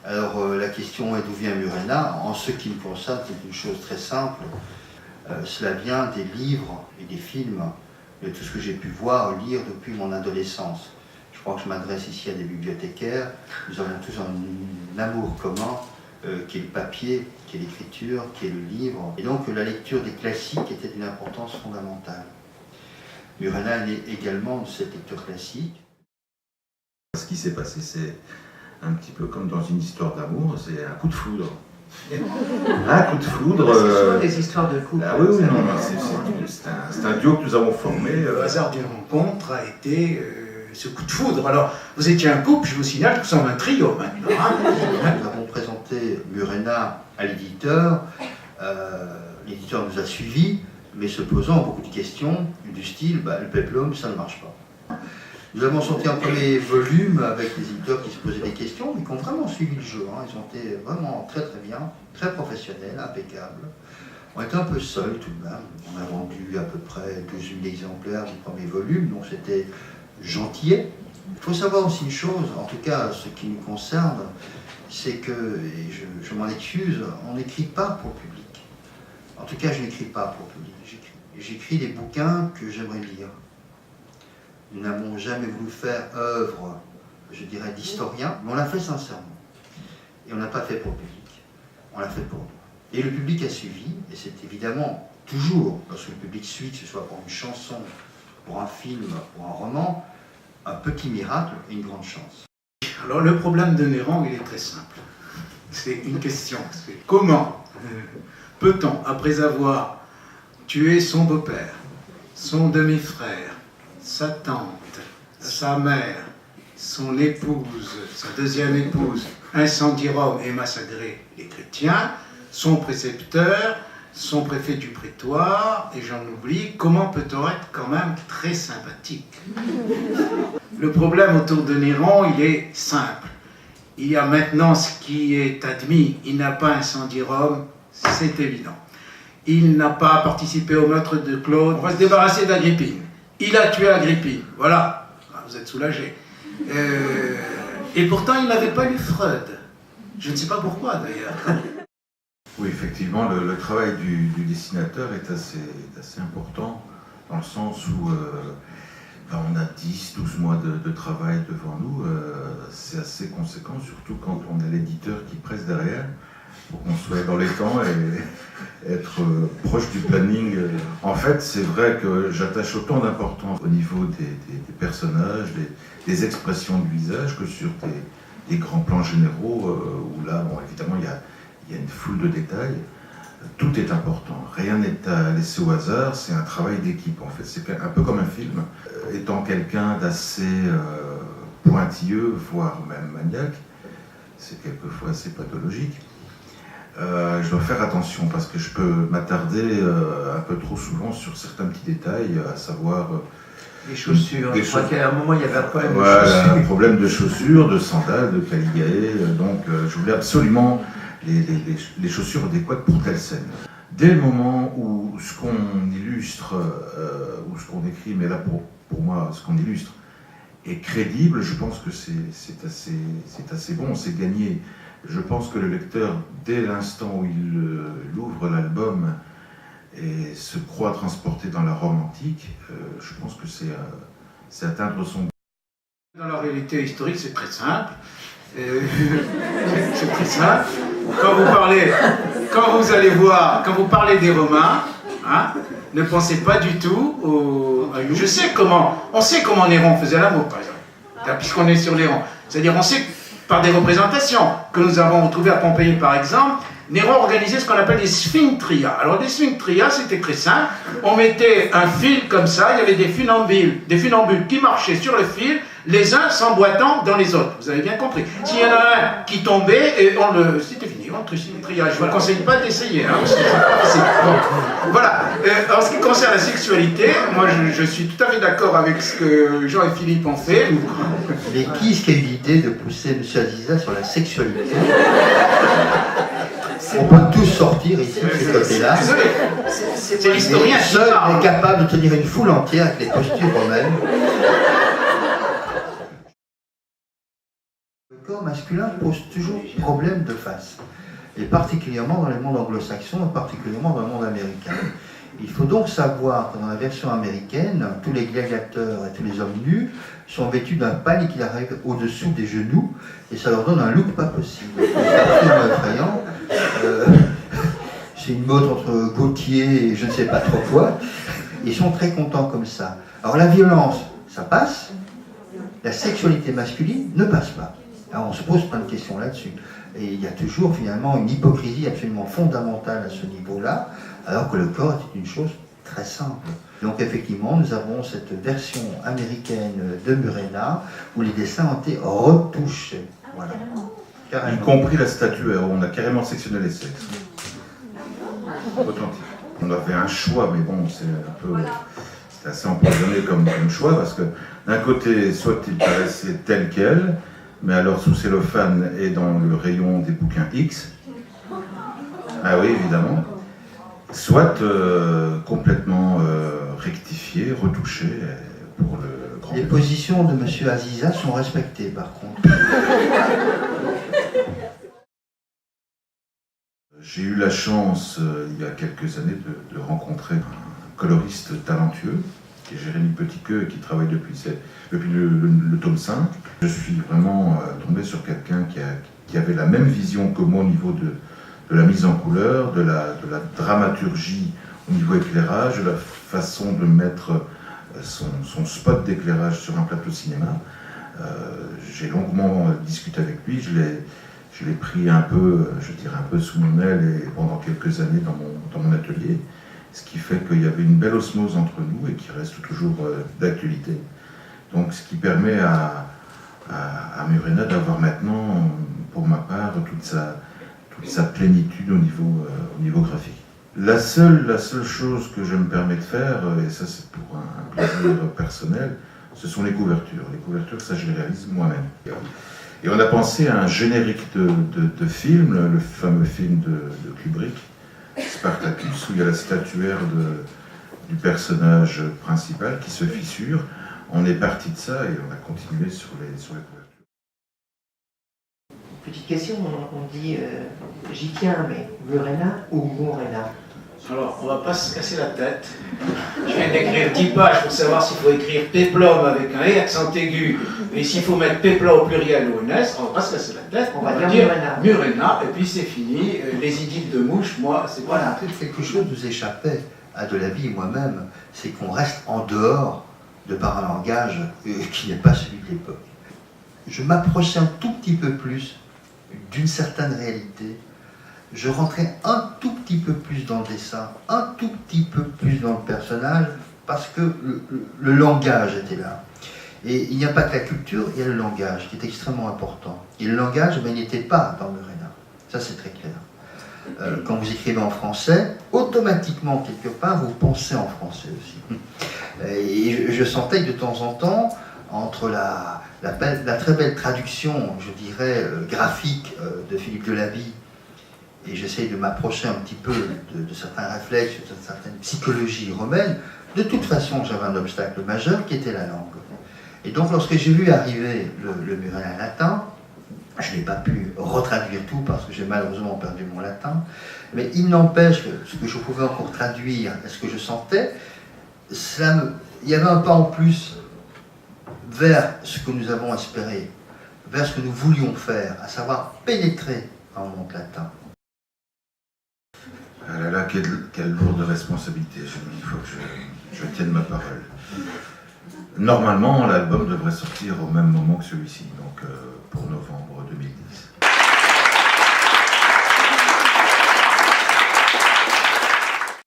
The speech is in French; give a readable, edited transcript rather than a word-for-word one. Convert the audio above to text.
Alors la question est d'où vient Murena. En ce qui me concerne, c'est une chose très simple. Cela vient des livres et des films, de tout ce que j'ai pu voir, lire depuis mon adolescence. Je crois que je m'adresse ici à des bibliothécaires. Nous avons tous un amour commun qui est le papier, qui est l'écriture, qui est le livre. Et donc la lecture des classiques était d'une importance fondamentale. Murena est également de cette lecture classique. Ce qui s'est passé, c'est un petit peu comme dans une histoire d'amour, c'est un coup de foudre. Un coup de foudre. Parce que souvent des histoires de couple. Ah oui, oui, non, c'est un duo que nous avons formé. Le hasard d'une rencontre a été ce coup de foudre. Alors, vous étiez un couple, je vous signale que vous sommes un trio maintenant. Nous avons présenté Murena à l'éditeur. L'éditeur nous a suivis, mais se posant beaucoup de questions du style le péplum, ça ne marche pas. Nous avons sorti un premier volume avec des éditeurs qui se posaient des questions, mais qui ont vraiment suivi le jeu. Ils ont été vraiment très très bien, très professionnels, impeccables. On était un peu seuls tout de même. On a vendu à peu près 12 000 exemplaires du premier volume, donc c'était gentillet. Il faut savoir aussi une chose, en tout cas ce qui nous concerne, c'est que, et je m'en excuse, on n'écrit pas pour le public. En tout cas, je n'écris pas pour le public. J'écris des bouquins que j'aimerais lire. Nous n'avons jamais voulu faire œuvre, je dirais, d'historien, mais on l'a fait sincèrement. Et on n'a pas fait pour le public, on l'a fait pour nous. Et le public a suivi, et c'est évidemment toujours, lorsque le public suit, que ce soit pour une chanson, pour un film, pour un roman, un petit miracle et une grande chance. Alors le problème de Néron, il est très simple. C'est une question, c'est comment peut-on, après avoir tué son beau-père, son demi-frère, sa tante, sa mère, son épouse, sa deuxième épouse, incendier Rome et massacrer les chrétiens, son précepteur, son préfet du prétoire, et j'en oublie, comment peut-on être quand même très sympathique? Le problème autour de Néron, il est simple. Il y a maintenant ce qui est admis, il n'a pas incendié Rome, c'est évident. Il n'a pas participé au meurtre de Claude, on va se débarrasser d'Agrippine. Il a tué Agrippine, voilà, vous êtes soulagés. Et pourtant, il n'avait pas lu Freud. Je ne sais pas pourquoi, d'ailleurs. Oui, effectivement, le travail du dessinateur est assez important, dans le sens où on a 10-12 mois de travail devant nous. C'est assez conséquent, surtout quand on a l'éditeur qui presse derrière, pour qu'on soit dans les temps et être proche du planning. En fait, c'est vrai que j'attache autant d'importance au niveau des personnages, des expressions du visage, que sur des grands plans généraux, où là, bon, évidemment, il y a une foule de détails. Tout est important, rien n'est à laisser au hasard, c'est un travail d'équipe en fait, c'est un peu comme un film. Étant quelqu'un d'assez pointilleux, voire même maniaque, c'est quelquefois assez pathologique, je dois faire attention parce que je peux m'attarder un peu trop souvent sur certains petits détails, à savoir... Les chaussures, je crois qu'à un moment il y avait un problème de voilà, chaussures. un problème de chaussures, de sandales, de caligae, donc je voulais absolument les chaussures adéquates pour telle scène. Dès le moment où ce qu'on illustre, ou ce qu'on écrit, mais là pour moi, ce qu'on illustre est crédible, je pense que c'est assez bon, c'est gagné. Je pense que le lecteur, dès l'instant où il ouvre l'album et se croit transporté dans la Rome antique, je pense que c'est atteindre son but. Dans la réalité historique, c'est très simple. C'est très simple. Quand vous parlez des Romains, ne pensez pas du tout à nous. On sait comment Néron faisait l'amour, par exemple, puisqu'on est sur Néron. C'est-à-dire, on sait par des représentations que nous avons retrouvées à Pompéi, par exemple, Néron organisait ce qu'on appelle des sphinctria. Alors, des sphinctria, c'était très simple. On mettait un fil comme ça, il y avait des funambules qui marchaient sur le fil, les uns s'emboîtant dans les autres. Vous avez bien compris. S'il y en a un qui tombait, c'était fini, entre sphinctria. Je ne vous conseille pas d'essayer, parce que c'est pas facile. Bon, voilà. En ce qui concerne la sexualité, moi, je suis tout à fait d'accord avec ce que Jean et Philippe ont fait. Mais qui est-ce qui a eu l'idée de pousser M. Aziza sur la sexualité? On peut tous sortir ici de ce côté-là. C'est l'historien qui seul parle. est capable de tenir une foule entière avec les postures romaines. Le corps masculin pose toujours problème de face, et particulièrement dans les mondes anglo-saxons, et particulièrement dans le monde américain. Il faut donc savoir que dans la version américaine, tous les gladiateurs et tous les hommes nus sont vêtus d'un panier qui arrive au-dessous des genoux, et ça leur donne un look pas possible. C'est absolument effrayant. C'est une mode entre Gaultier et je ne sais pas trop quoi. Ils sont très contents comme ça. Alors la violence, ça passe. La sexualité masculine ne passe pas. Alors on se pose plein de questions là-dessus. Et il y a toujours finalement une hypocrisie absolument fondamentale à ce niveau-là, alors que le corps est une chose très simple. Donc effectivement, nous avons cette version américaine de Murena où les dessins ont été retouchés. Voilà. Y compris la statuaire, où on a carrément sectionné les sexes. Authentique. On avait un choix, mais bon, c'était assez empoisonné comme choix, parce que d'un côté, soit il paraissait tel quel, mais alors sous cellophane et dans le rayon des bouquins X, ah oui, évidemment, soit complètement rectifié, retouché pour le grand. Les positions de M. Aziza sont respectées, par contre. J'ai eu la chance, il y a quelques années, de rencontrer un coloriste talentueux, qui est Jérémy Petitqueux, et qui travaille depuis le tome 5. Je suis vraiment tombé sur quelqu'un qui avait la même vision que moi au niveau de la mise en couleur, de la dramaturgie au niveau éclairage, de la façon de mettre son spot d'éclairage sur un plateau de cinéma. J'ai longuement discuté avec lui, je l'ai pris un peu, je dirais un peu sous mon aile et pendant quelques années dans mon atelier, ce qui fait qu'il y avait une belle osmose entre nous et qui reste toujours d'actualité. Donc ce qui permet à Murena d'avoir maintenant, pour ma part, toute sa plénitude au niveau graphique. La seule chose que je me permets de faire, et ça c'est pour un plaisir personnel, ce sont les couvertures. Les couvertures, ça je les réalise moi-même. Et on a pensé à un générique de film, le fameux film de Kubrick, Spartacus, où il y a la statuaire du personnage principal qui se fissure. On est parti de ça et on a continué sur les couvertures. Petite question, on dit j'y tiens, mais Murena ou Murena? Alors, on va pas se casser la tête. Je viens d'écrire 10 pages pour savoir s'il faut écrire péplum avec un E accent aigu, et s'il faut mettre pépla au pluriel ou un S, on va pas se casser la tête. On va dire Murena, et puis c'est fini. Les idylles de mouche, moi, c'est pas... Voilà, quelque chose nous échappait à Delaby et moi-même, c'est qu'on reste en dehors de par un langage qui n'est pas celui de l'époque. Je m'approchais un tout petit peu plus d'une certaine réalité. Je rentrais un tout petit peu plus dans le dessin, un tout petit peu plus dans le personnage, parce que le langage était là. Et il n'y a pas que la culture, il y a le langage qui est extrêmement important. Et le langage, il n'était pas dans Murena. Ça, c'est très clair. Quand vous écrivez en français, automatiquement, quelque part, vous pensez en français aussi. Et je sentais que de temps en temps, entre la très belle traduction, je dirais, graphique de Philippe Delaby, et j'essaye de m'approcher un petit peu de certains réflexes, de certaines psychologies romaines, de toute façon, j'avais un obstacle majeur qui était la langue. Et donc, lorsque j'ai vu arriver le Murena latin, je n'ai pas pu retraduire tout parce que j'ai malheureusement perdu mon latin, mais il n'empêche que ce que je pouvais encore traduire, ce que je sentais, il y avait un pas en plus vers ce que nous avons espéré, vers ce que nous voulions faire, à savoir pénétrer dans le monde latin. Ah là là, quelle lourde responsabilité. Il faut que je tienne ma parole. Normalement, l'album devrait sortir au même moment que celui-ci, donc pour novembre.